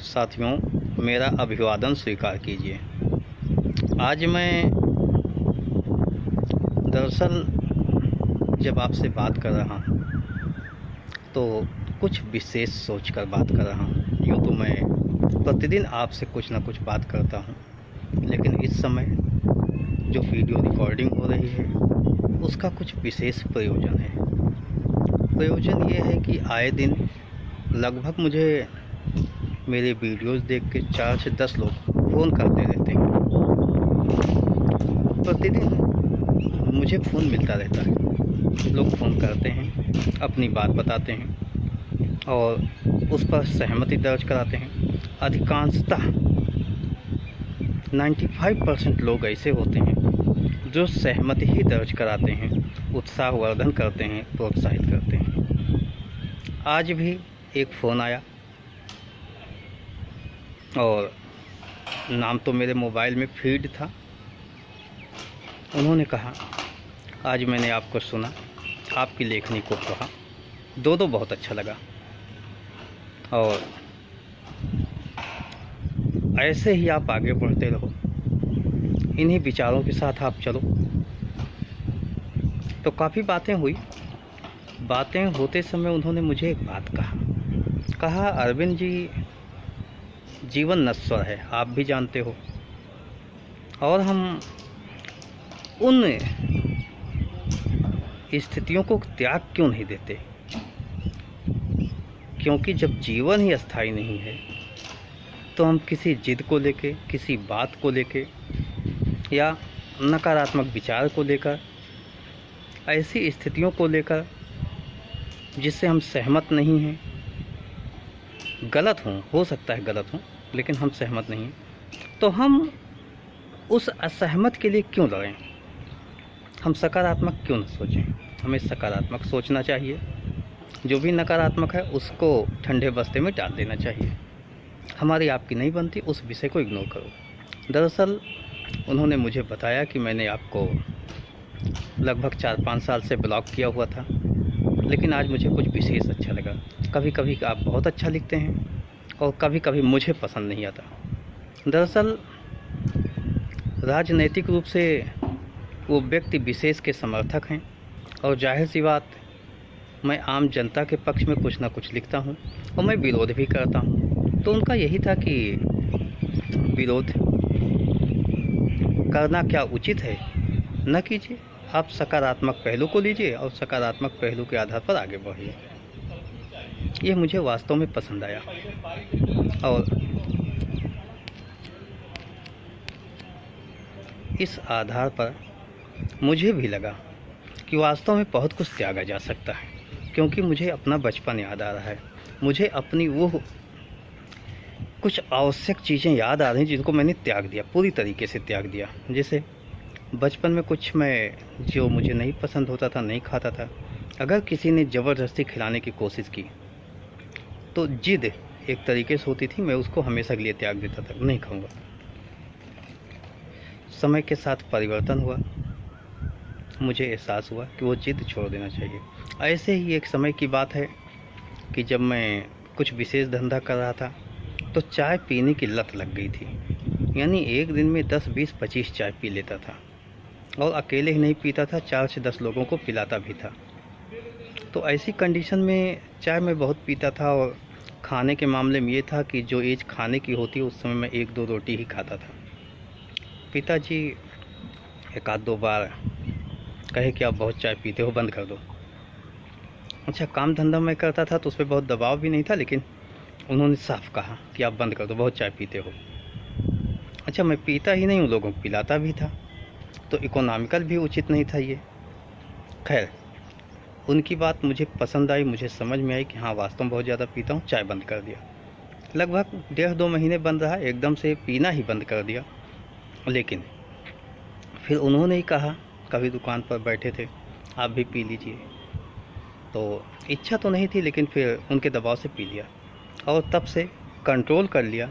साथियों, मेरा अभिवादन स्वीकार कीजिए। आज मैं दरअसल जब आपसे बात कर रहा हूँ तो कुछ विशेष सोच कर बात कर रहा हूँ। यूँ तो मैं प्रतिदिन आपसे कुछ ना कुछ बात करता हूँ, लेकिन इस समय जो वीडियो रिकॉर्डिंग हो रही है उसका कुछ विशेष प्रयोजन है। प्रयोजन ये है कि आए दिन लगभग मुझे मेरे वीडियोस देख के 4 से 10 लोग फ़ोन करते रहते हैं। प्रतिदिन मुझे फ़ोन मिलता रहता है। लोग फ़ोन करते हैं, अपनी बात बताते हैं और उस पर सहमति दर्ज कराते हैं। अधिकांशतः 95% लोग ऐसे होते हैं जो सहमति ही दर्ज कराते हैं, उत्साहवर्धन करते हैं, प्रोत्साहित करते हैं। आज भी एक फ़ोन आया और नाम तो मेरे मोबाइल में फीड था। उन्होंने कहा, आज मैंने आपको सुना, आपकी लेखनी को पढ़ा, दो बहुत अच्छा लगा और ऐसे ही आप आगे बढ़ते रहो, इन्हीं विचारों के साथ आप चलो। तो काफ़ी बातें हुई। बातें होते समय उन्होंने मुझे एक बात कहा, अरविंद जी, जीवन नश्वर है, आप भी जानते हो, और हम उन स्थितियों को त्याग क्यों नहीं देते, क्योंकि जब जीवन ही अस्थाई नहीं है तो हम किसी जिद को लेके, किसी बात को लेके या नकारात्मक विचार को लेकर, ऐसी स्थितियों को लेकर जिससे हम सहमत नहीं हैं, गलत हो सकता है गलत हो, लेकिन हम सहमत नहीं हैं, तो हम उस असहमत के लिए क्यों लड़ें? हम सकारात्मक क्यों न सोचें? हमें सकारात्मक सोचना चाहिए। जो भी नकारात्मक है उसको ठंडे बस्ते में डाल देना चाहिए। हमारी आपकी नहीं बनती, उस विषय को इग्नोर करो। दरअसल उन्होंने मुझे बताया कि मैंने आपको लगभग 4-5 साल से ब्लॉक किया हुआ था, लेकिन आज मुझे कुछ विशेष अच्छा लगा। कभी कभी आप बहुत अच्छा लिखते हैं और कभी कभी मुझे पसंद नहीं आता। दरअसल राजनैतिक रूप से वो व्यक्ति विशेष के समर्थक हैं और जाहिर सी बात, मैं आम जनता के पक्ष में कुछ ना कुछ लिखता हूँ और मैं विरोध भी करता हूँ। तो उनका यही था कि विरोध करना क्या उचित है, न कीजिए, आप सकारात्मक पहलू को लीजिए और सकारात्मक पहलू के आधार पर आगे बढ़िए। ये मुझे वास्तव में पसंद आया और इस आधार पर मुझे भी लगा कि वास्तव में बहुत कुछ त्यागा जा सकता है, क्योंकि मुझे अपना बचपन याद आ रहा है। मुझे अपनी वो कुछ आवश्यक चीज़ें याद आ रही हैं जिनको मैंने त्याग दिया, पूरी तरीके से त्याग दिया। जैसे बचपन में कुछ मैं जो मुझे नहीं पसंद होता था, नहीं खाता था। अगर किसी ने ज़बरदस्ती खिलाने की कोशिश की तो जिद एक तरीके से होती थी, मैं उसको हमेशा के लिए त्याग देता था, नहीं खाऊंगा। समय के साथ परिवर्तन हुआ, मुझे एहसास हुआ कि वो जिद छोड़ देना चाहिए। ऐसे ही एक समय की बात है कि जब मैं कुछ विशेष धंधा कर रहा था तो चाय पीने की लत लग गई थी। यानी एक दिन में 10, 20, 25 चाय पी लेता था और अकेले ही नहीं पीता था, 4 से 10 लोगों को पिलाता भी था। तो ऐसी कंडीशन में चाय मैं बहुत पीता था और खाने के मामले में ये था कि जो एज खाने की होती है उस समय मैं 1-2 रोटी ही खाता था। पिताजी 1-2 बार कहे कि आप बहुत चाय पीते हो, बंद कर दो। अच्छा, काम धंधा मैं करता था तो उस पर बहुत दबाव भी नहीं था, लेकिन उन्होंने साफ कहा कि आप बंद कर दो, बहुत चाय पीते हो। अच्छा, मैं पीता ही नहीं हूँ, लोगों को पिलाता भी था, तो इकोनॉमिकल भी उचित नहीं था ये। खैर, उनकी बात मुझे पसंद आई, मुझे समझ में आई कि हाँ, वास्तव में बहुत ज़्यादा पीता हूँ। चाय बंद कर दिया। लगभग 1.5-2 महीने बंद रहा, एकदम से पीना ही बंद कर दिया। लेकिन फिर उन्होंने ही कहा, कभी दुकान पर बैठे थे, आप भी पी लीजिए। तो इच्छा तो नहीं थी, लेकिन फिर उनके दबाव से पी लिया और तब से कंट्रोल कर लिया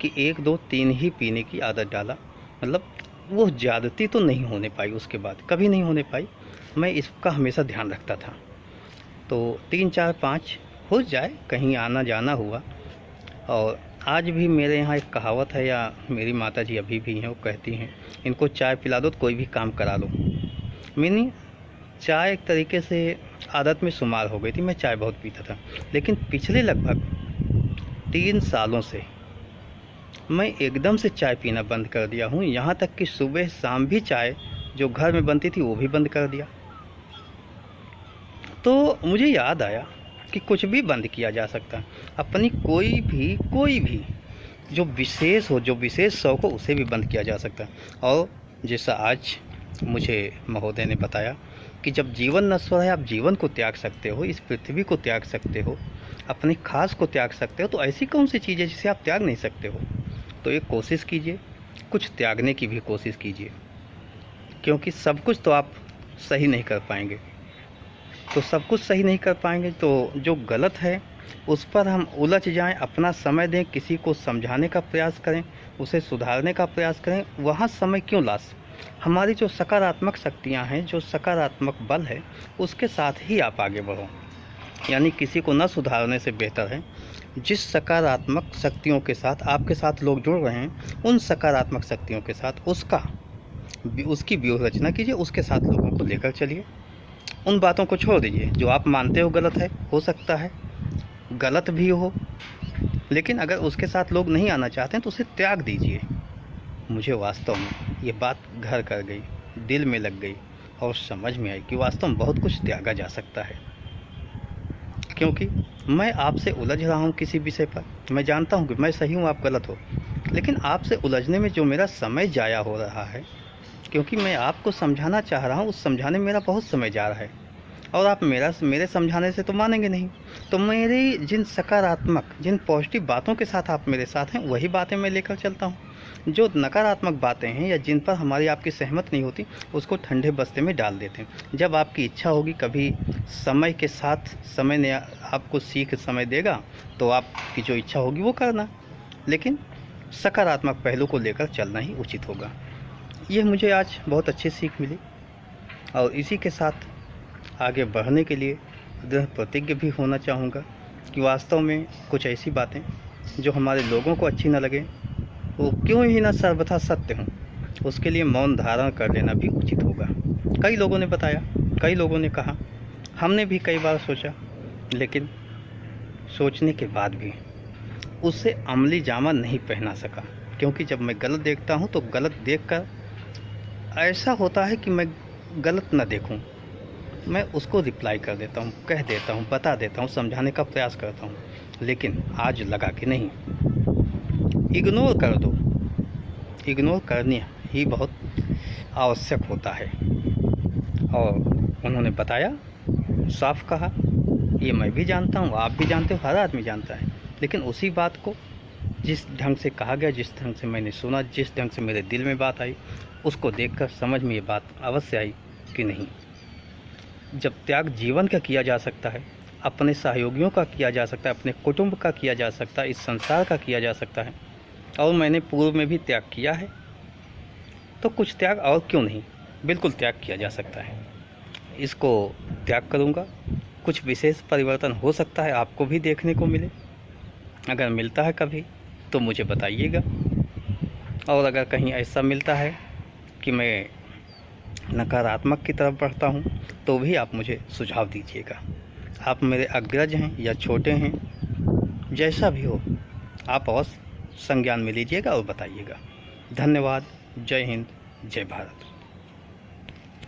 कि 1, 2, 3 ही पीने की आदत डाला। मतलब वो ज़्यादती तो नहीं होने पाई, उसके बाद कभी नहीं होने पाई। मैं इसका हमेशा ध्यान रखता था। तो 3, 4, 5 हो जाए, कहीं आना जाना हुआ और आज भी मेरे यहाँ एक कहावत है, या मेरी माता जी अभी भी हैं, वो कहती हैं, इनको चाय पिला दो तो कोई भी काम करा लो। मीनिंग चाय एक तरीके से आदत में शुमार हो गई थी। मैं चाय बहुत पीता था, लेकिन पिछले लगभग 3 सालों से मैं एकदम से चाय पीना बंद कर दिया हूँ। यहाँ तक कि सुबह शाम भी चाय जो घर में बनती थी वो भी बंद कर दिया। तो मुझे याद आया कि कुछ भी बंद किया जा सकता है। अपनी कोई भी जो विशेष शौक हो उसे भी बंद किया जा सकता है। और जैसा आज मुझे महोदय ने बताया कि जब जीवन नश्वर है, आप जीवन को त्याग सकते हो, इस पृथ्वी को त्याग सकते हो, अपनी खास को त्याग सकते हो, तो ऐसी कौन सी चीज़ है जिसे आप त्याग नहीं सकते हो। तो एक कोशिश कीजिए, कुछ त्यागने की भी कोशिश कीजिए, क्योंकि सब कुछ तो आप सही नहीं कर पाएंगे। तो सब कुछ सही नहीं कर पाएंगे तो जो गलत है उस पर हम उलझ जाएं, अपना समय दें, किसी को समझाने का प्रयास करें, उसे सुधारने का प्रयास करें, वहाँ समय क्यों लॉस। हमारी जो सकारात्मक शक्तियाँ हैं, जो सकारात्मक बल है, उसके साथ ही आप आगे बढ़ो। यानी किसी को न सुधारने से बेहतर है जिस सकारात्मक शक्तियों के साथ आपके साथ लोग जुड़ रहे हैं, उन सकारात्मक शक्तियों के साथ उसकी व्यूह रचना कीजिए, उसके साथ लोगों को लेकर चलिए। उन बातों को छोड़ दीजिए जो आप मानते हो गलत है, हो सकता है गलत भी हो, लेकिन अगर उसके साथ लोग नहीं आना चाहते हैं तो उसे त्याग दीजिए। मुझे वास्तव में ये बात घर कर गई, दिल में लग गई और समझ में आई कि वास्तव में बहुत कुछ त्यागा जा सकता है। क्योंकि मैं आपसे उलझ रहा हूँ किसी विषय पर, मैं जानता हूँ कि मैं सही हूँ, आप गलत हो, लेकिन आपसे उलझने में जो मेरा समय जाया हो रहा है, क्योंकि मैं आपको समझाना चाह रहा हूँ, उस समझाने में मेरा बहुत समय जा रहा है और आप मेरे समझाने से तो मानेंगे नहीं। तो मेरी जिन सकारात्मक, जिन पॉजिटिव बातों के साथ आप मेरे साथ हैं, वही बातें मैं लेकर चलता हूँ। जो नकारात्मक बातें हैं या जिन पर हमारी आपकी सहमत नहीं होती, उसको ठंडे बस्ते में डाल देते हैं। जब आपकी इच्छा होगी, कभी समय के साथ समय ने आपको सीख समय देगा, तो आपकी जो इच्छा होगी वो करना, लेकिन सकारात्मक पहलू को लेकर चलना ही उचित होगा। ये मुझे आज बहुत अच्छी सीख मिली और इसी के साथ आगे बढ़ने के लिए दृढ़ प्रतिज्ञ भी होना चाहूँगा कि वास्तव में कुछ ऐसी बातें जो हमारे लोगों को अच्छी न लगे, वो क्यों ही ना सर्वथा सत्य हों, उसके लिए मौन धारण कर लेना भी उचित होगा। कई लोगों ने बताया, कई लोगों ने कहा, हमने भी कई बार सोचा, लेकिन सोचने के बाद भी उससे अमली जामा नहीं पहना सका। क्योंकि जब मैं गलत देखता हूँ तो गलत देखकर ऐसा होता है कि मैं गलत न देखूं, मैं उसको रिप्लाई कर देता हूँ, कह देता हूँ, बता देता हूँ, समझाने का प्रयास करता हूँ। लेकिन आज लगा कि नहीं, इग्नोर कर दो, इग्नोर करनी ही बहुत आवश्यक होता है। और उन्होंने बताया, साफ कहा, ये मैं भी जानता हूँ, आप भी जानते हो, हर आदमी जानता है, लेकिन उसी बात को जिस ढंग से कहा गया, जिस ढंग से मैंने सुना, जिस ढंग से मेरे दिल में बात आई, उसको देखकर समझ में ये बात अवश्य आई कि नहीं, जब त्याग जीवन का किया जा सकता है, अपने सहयोगियों का किया जा सकता है, अपने कुटुंब का किया जा सकता है, इस संसार का किया जा सकता है, और मैंने पूर्व में भी त्याग किया है, तो कुछ त्याग और क्यों नहीं, बिल्कुल त्याग किया जा सकता है। इसको त्याग करूँगा, कुछ विशेष परिवर्तन हो सकता है आपको भी देखने को मिले। अगर मिलता है कभी तो मुझे बताइएगा, और अगर कहीं ऐसा मिलता है कि मैं नकारात्मक की तरफ बढ़ता हूँ तो भी आप मुझे सुझाव दीजिएगा। आप मेरे अग्रज हैं या छोटे हैं, जैसा भी हो आप अवश्य संज्ञान में लीजिएगा और बताइएगा। धन्यवाद। जय हिंद, जय भारत।